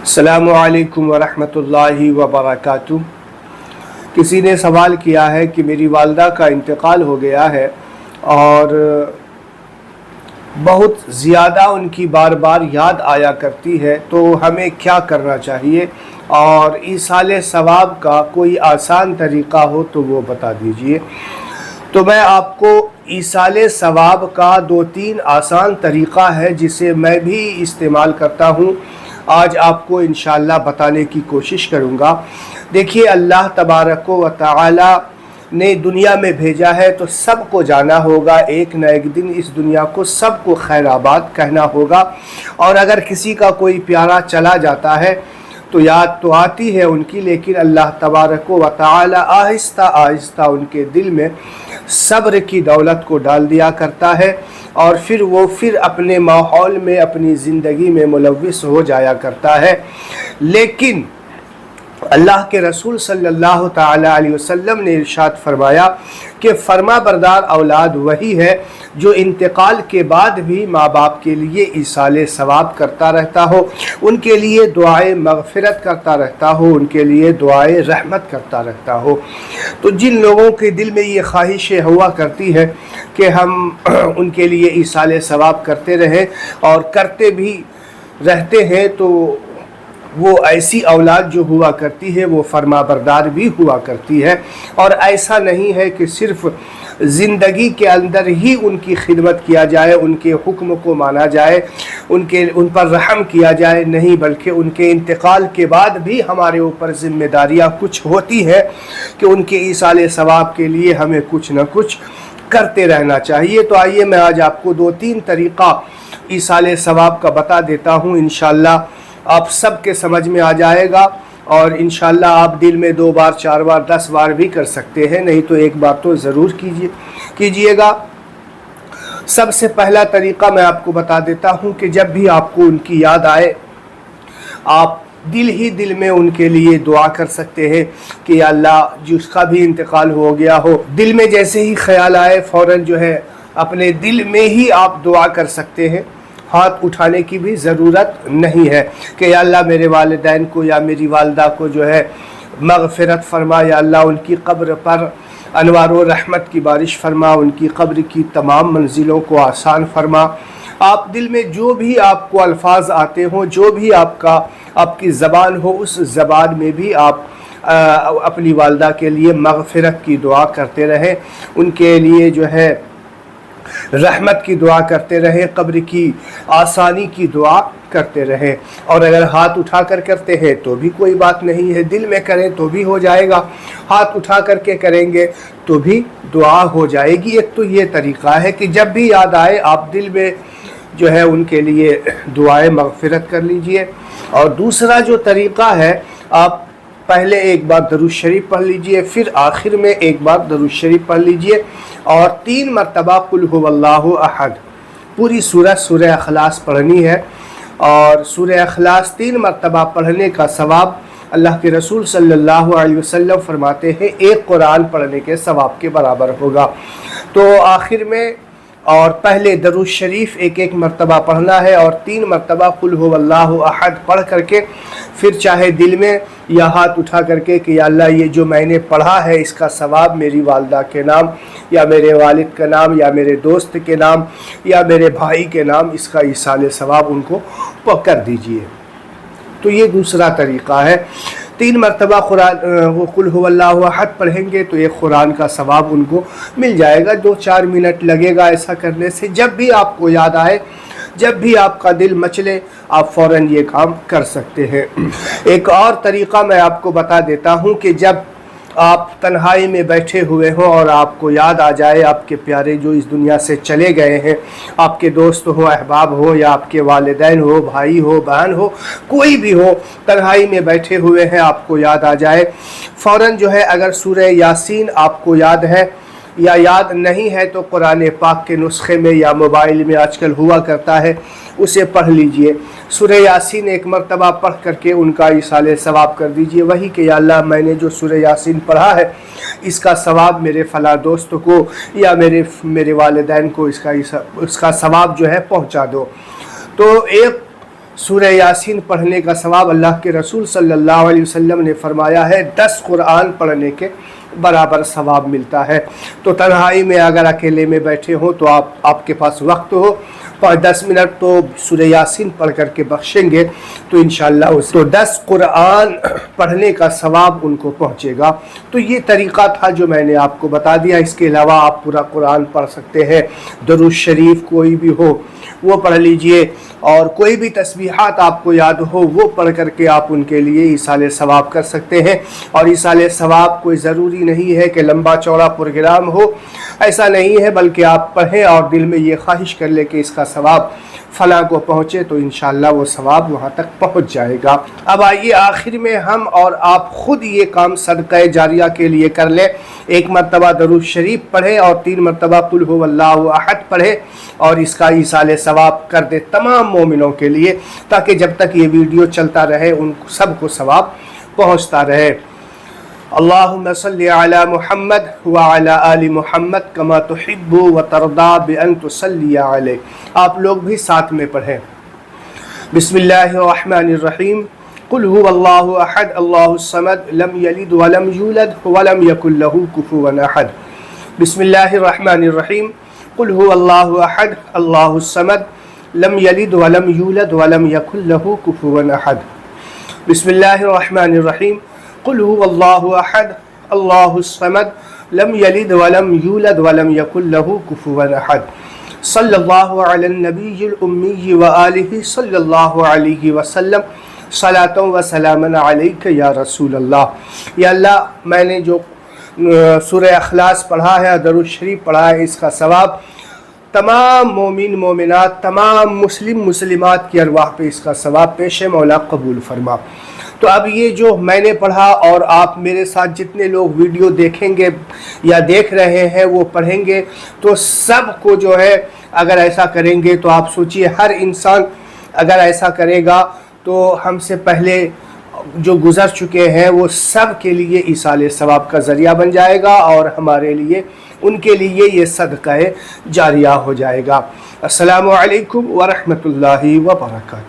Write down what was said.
السلام علیکم ورحمۃ اللہ وبرکاتہ۔ کسی نے سوال کیا ہے کہ میری والدہ کا انتقال ہو گیا ہے اور بہت زیادہ ان کی بار بار یاد آیا کرتی ہے، تو ہمیں کیا کرنا چاہیے اور ایصال ثواب کا کوئی آسان طریقہ ہو تو وہ بتا دیجئے۔ تو میں آپ کو ایصال ثواب کا 2-3 آسان طریقہ ہے جسے میں بھی استعمال کرتا ہوں، آج آپ کو انشاءاللہ بتانے کی کوشش کروں گا۔ دیکھیے، اللہ تبارک و تعالی نے دنیا میں بھیجا ہے تو سب کو جانا ہوگا، ایک نہ ایک دن اس دنیا کو سب کو خیر آباد کہنا ہوگا، اور اگر کسی کا کوئی پیارا چلا جاتا ہے تو یاد تو آتی ہے ان کی، لیکن اللہ تبارک و تعالی آہستہ آہستہ ان کے دل میں صبر کی دولت کو ڈال دیا کرتا ہے، اور پھر وہ اپنے ماحول میں اپنی زندگی میں ملوث ہو جایا کرتا ہے۔ لیکن اللہ کے رسول صلی اللہ تعالی علیہ وسلم نے ارشاد فرمایا کہ فرما بردار اولاد وہی ہے جو انتقال کے بعد بھی ماں باپ کے لیے ایصال ثواب کرتا رہتا ہو، ان کے لیے دعائے مغفرت کرتا رہتا ہو، ان کے لیے دعائے رحمت کرتا رہتا ہو۔ تو جن لوگوں کے دل میں یہ خواہشیں ہوا کرتی ہے کہ ہم ان کے لیے ایصال ثواب کرتے رہیں اور کرتے بھی رہتے ہیں، تو وہ ایسی اولاد جو ہوا کرتی ہے وہ فرما بردار بھی ہوا کرتی ہے، اور ایسا نہیں ہے کہ صرف زندگی کے اندر ہی ان کی خدمت کیا جائے، ان کے حکم کو مانا جائے، ان پر رحم کیا جائے، نہیں بلکہ ان کے انتقال کے بعد بھی ہمارے اوپر ذمہ داریاں کچھ ہوتی ہیں کہ ان کے ایصال ثواب کے لیے ہمیں کچھ نہ کچھ کرتے رہنا چاہیے۔ تو آئیے میں آج آپ کو 2-3 طریقہ ایصال ثواب کا بتا دیتا ہوں، انشاءاللہ آپ سب کے سمجھ میں آ جائے گا، اور انشاءاللہ آپ دل میں 2 بار 4 بار 10 بار بھی کر سکتے ہیں، نہیں تو ایک بار تو ضرور کیجئے گا۔ سب سے پہلا طریقہ میں آپ کو بتا دیتا ہوں کہ جب بھی آپ کو ان کی یاد آئے، آپ دل ہی دل میں ان کے لیے دعا کر سکتے ہیں کہ یا اللہ جس کا بھی انتقال ہو گیا ہو، دل میں جیسے ہی خیال آئے فوراً جو ہے اپنے دل میں ہی آپ دعا کر سکتے ہیں، ہاتھ اٹھانے کی بھی ضرورت نہیں ہے کہ یا اللہ میرے والدین کو یا میری والدہ کو جو ہے مغفرت فرما، یا اللہ ان کی قبر پر انوار و رحمت کی بارش فرما، ان کی قبر کی تمام منزلوں کو آسان فرما۔ آپ دل میں جو بھی آپ کو الفاظ آتے ہوں، جو بھی آپ کی زبان ہو، اس زبان میں بھی آپ اپنی والدہ کے لیے مغفرت کی دعا کرتے رہیں، ان کے لیے جو ہے رحمت کی دعا کرتے رہیں، قبر کی آسانی کی دعا کرتے رہیں۔ اور اگر ہاتھ اٹھا کر کرتے ہیں تو بھی کوئی بات نہیں ہے، دل میں کریں تو بھی ہو جائے گا، ہاتھ اٹھا کر کے کریں گے تو بھی دعا ہو جائے گی۔ ایک تو یہ طریقہ ہے کہ جب بھی یاد آئے آپ دل میں جو ہے ان کے لیے دعائیں مغفرت کر لیجئے۔ اور دوسرا جو طریقہ ہے، آپ پہلے ایک بار درود شریف پڑھ لیجئے، پھر آخر میں ایک بار درود شریف پڑھ لیجئے، اور 3 مرتبہ قل هو اللہ احد پوری سورہ اخلاص پڑھنی ہے، اور سورہ اخلاص 3 مرتبہ پڑھنے کا ثواب اللہ کے رسول صلی اللہ علیہ وسلم فرماتے ہیں ایک قرآن پڑھنے کے ثواب کے برابر ہوگا۔ تو آخر میں اور پہلے درود شریف ایک مرتبہ پڑھنا ہے، اور 3 مرتبہ قل هو اللہ احد پڑھ کر کے پھر چاہے دل میں یا ہاتھ اٹھا کر کے کہ یا اللہ یہ جو میں نے پڑھا ہے اس کا ثواب میری والدہ کے نام، یا میرے والد کے نام، یا میرے دوست کے نام، یا میرے بھائی کے نام، اس کا ایصال ثواب ان کو کر دیجئے۔ تو یہ دوسرا طریقہ ہے۔ 3 مرتبہ قل هو اللہ احد پڑھیں گے تو ایک قرآن کا ثواب ان کو مل جائے گا۔ 2-4 منٹ لگے گا ایسا کرنے سے۔ جب بھی آپ کو یاد آئے، جب بھی آپ کا دل مچلے، آپ فوراً یہ کام کر سکتے ہیں۔ ایک اور طریقہ میں آپ کو بتا دیتا ہوں کہ جب آپ تنہائی میں بیٹھے ہوئے ہوں اور آپ کو یاد آ جائے آپ کے پیارے جو اس دنیا سے چلے گئے ہیں، آپ کے دوست ہو، احباب ہو، یا آپ کے والدین ہو، بھائی ہو، بہن ہو، کوئی بھی ہو، تنہائی میں بیٹھے ہوئے ہیں، آپ کو یاد آ جائے، فوراً جو ہے اگر سورہ یاسین آپ کو یاد ہے یا یاد نہیں ہے تو قرآن پاک کے نسخے میں یا موبائل میں آج کل ہوا کرتا ہے، اسے پڑھ لیجئے۔ سورہ یاسین 1 مرتبہ پڑھ کر کے ان کا ایصال ثواب کر دیجئے، وہی کہ یا اللہ میں نے جو سورہ یاسین پڑھا ہے اس کا ثواب میرے فلاں دوست کو یا میرے والدین کو اس کا ثواب جو ہے پہنچا دو۔ تو ایک سورہ یاسین پڑھنے کا ثواب اللہ کے رسول صلی اللہ علیہ وسلم نے فرمایا ہے 10 قرآن پڑھنے کے برابر ثواب ملتا ہے۔ تو تنہائی میں اگر اکیلے میں بیٹھے ہوں تو آپ کے پاس وقت ہو 5-10 منٹ تو سورہ یاسین پڑھ کر کے بخشیں گے تو انشاءاللہ تو 10 قرآن پڑھنے کا ثواب ان کو پہنچے گا۔ تو یہ طریقہ تھا جو میں نے آپ کو بتا دیا۔ اس کے علاوہ آپ پورا قرآن پڑھ سکتے ہیں، درود شریف کوئی بھی ہو وہ پڑھ لیجئے، اور کوئی بھی تسبیحات آپ کو یاد ہو وہ پڑھ کر کے آپ ان کے لیے ایصال ثواب کر سکتے ہیں۔ اور ایصال ثواب کوئی ضروری نہیں ہے کہ لمبا چوڑا پروگرام ہو، ایسا نہیں ہے، بلکہ آپ پڑھیں اور دل میں یہ خواہش کر لیں کہ اس کا ثواب فلاں کو پہنچے تو انشاءاللہ وہ ثواب وہاں تک پہنچ جائے گا۔ اب آئیے آخر میں ہم اور آپ خود یہ کام صدقہ جاریہ کے لیے کر لیں۔ 1 مرتبہ درود شریف پڑھیں اور 3 مرتبہ قل هو اللہ احد پڑھیں اور اس کا ایصال ثواب کر دیں تمام مومنوں کے لیے، تاکہ جب تک یہ ویڈیو چلتا رہے ان سب کو ثواب پہنچتا رہے۔ اللہم صلی علی محمد وعلی آل محمد کما تحب و ترضا بان تصلی علیہ۔ آپ لوگ بھی ساتھ میں پڑھیں۔ بسم اللہ الرحمن الرحیم۔ قل هو اللہ احد اللہ الصمد لم یلد ولم یولد ولم یکن له کفوا احد۔ بسم اللہ الرحمن الرحیم۔ قل هو اللہ احد اللہ الصمد لم یلد ولم یولد ولم یکن له کفوا احد۔ بسم اللہ الرحمن الرحیم۔ قل هو اللہ احد اللہ الصمد لم یلد ولم یولد ولم یکن له کفوا احد۔ صلی اللہ علی النبی الامی وآلہ صلی اللہ علیہ وسلم صلاۃ و سلام علیک یا رسول اللہ۔ یا اللہ، میں نے جو سورہ اخلاص پڑھا ہے، درود شریف پڑھا ہے، اس کا ثواب تمام مومن مومنات، تمام مسلم مسلمات کی ارواح پہ اس کا ثواب پیش مولا قبول فرما۔ تو اب یہ جو میں نے پڑھا اور آپ میرے ساتھ جتنے لوگ ویڈیو دیکھیں گے یا دیکھ رہے ہیں وہ پڑھیں گے تو سب کو جو ہے اگر ایسا کریں گے تو آپ سوچئے ہر انسان اگر ایسا کرے گا تو ہم سے پہلے جو گزر چکے ہیں وہ سب کے لیے ایصال ثواب کا ذریعہ بن جائے گا، اور ہمارے لیے ان کے لیے یہ صدقہ جاریہ ہو جائے گا۔ السلام علیکم ورحمۃ اللہ وبرکاتہ۔